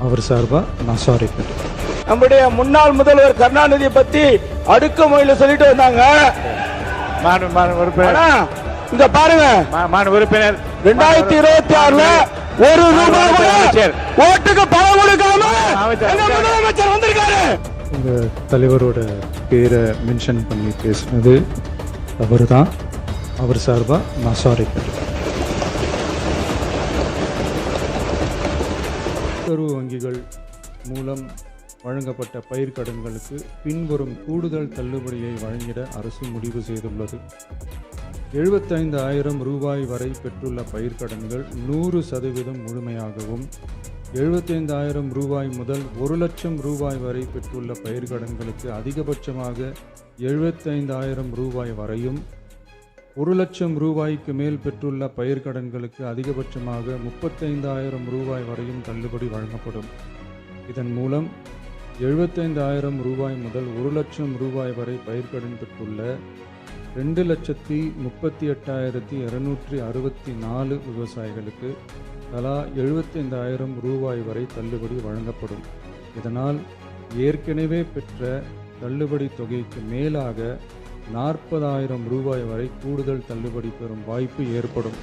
அவர் சார்பா நான் சாரி கேட்டேன். நம்முடைய முன்னாள் முதல்வர் கருணாநிதியை பத்தி அடுக்குமொழியில சொல்லிட்டு வந்தாங்க. இங்க பாருங்க, உறுப்பினர் 2026ல ஒரு ரூபாய் கூட ஓட்டுக்கு பணம் கொடுக்காம முதலமைச்சர் வந்திருக்காரு. உங்க தலைவரோட பேரை மென்ஷன் பண்ணி பேசுனது அவர் தான். அவர் சார்பா நான் சாரி கேட்டேன். கூட்டுறவு வங்கிகள் மூலம் வழங்கப்பட்ட பயிர்க்கடன்களுக்கு பின்வரும் கூடுதல் தள்ளுபடியை வழங்கிட அரசு முடிவு செய்துள்ளது. 75,000 ரூபாய் வரை பெற்றுள்ள பயிர்க்கடன்கள் 100% முழுமையாகவும், 75,000 ரூபாய் முதல் 1,00,000 ரூபாய் வரை பெற்றுள்ள பயிர்க்கடன்களுக்கு அதிகபட்சமாக 75,000 ரூபாய் வரையும், 1,00,000 ரூபாய்க்கு மேல் பெற்றுள்ள பயிர்க்கடன்களுக்கு அதிகபட்சமாக 35,000 ரூபாய் வரையும் தள்ளுபடி வழங்கப்படும். இதன் மூலம் 75,000 ரூபாய் முதல் 1,00,000 ரூபாய் வரை பயிர்க்கடன் பெற்றுள்ள 2,38,264 விவசாயிகளுக்கு தலா 75,000 ரூபாய் வரை தள்ளுபடி வழங்கப்படும். இதனால் ஏற்கனவே பெற்ற தள்ளுபடி தொகைக்கு மேலாக 40,000 ரூபாய் வரை கூடுதல் தள்ளுபடி பெறும் வாய்ப்பு ஏற்படும்.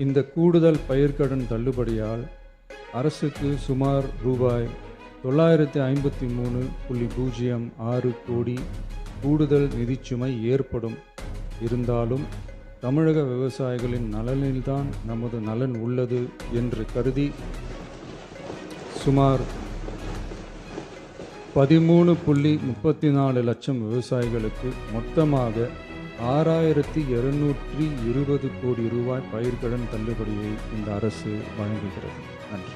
இந்த கூடுதல் பயிர்க்கடன் தள்ளுபடியால் அரசுக்கு சுமார் ரூபாய் 953.06 கோடி கூடுதல் நிதிச்சுமை ஏற்படும். இருந்தாலும் தமிழக விவசாயிகளின் நலனில்தான் நமது நலன் உள்ளது என்று கருதி சுமார் 13.34 லட்சம் விவசாயிகளுக்கு மொத்தமாக 6,220 கோடி ரூபாய் பயிர்க்கடன் தள்ளுபடியை இந்த அரசு வழங்குகிறது. நன்றி.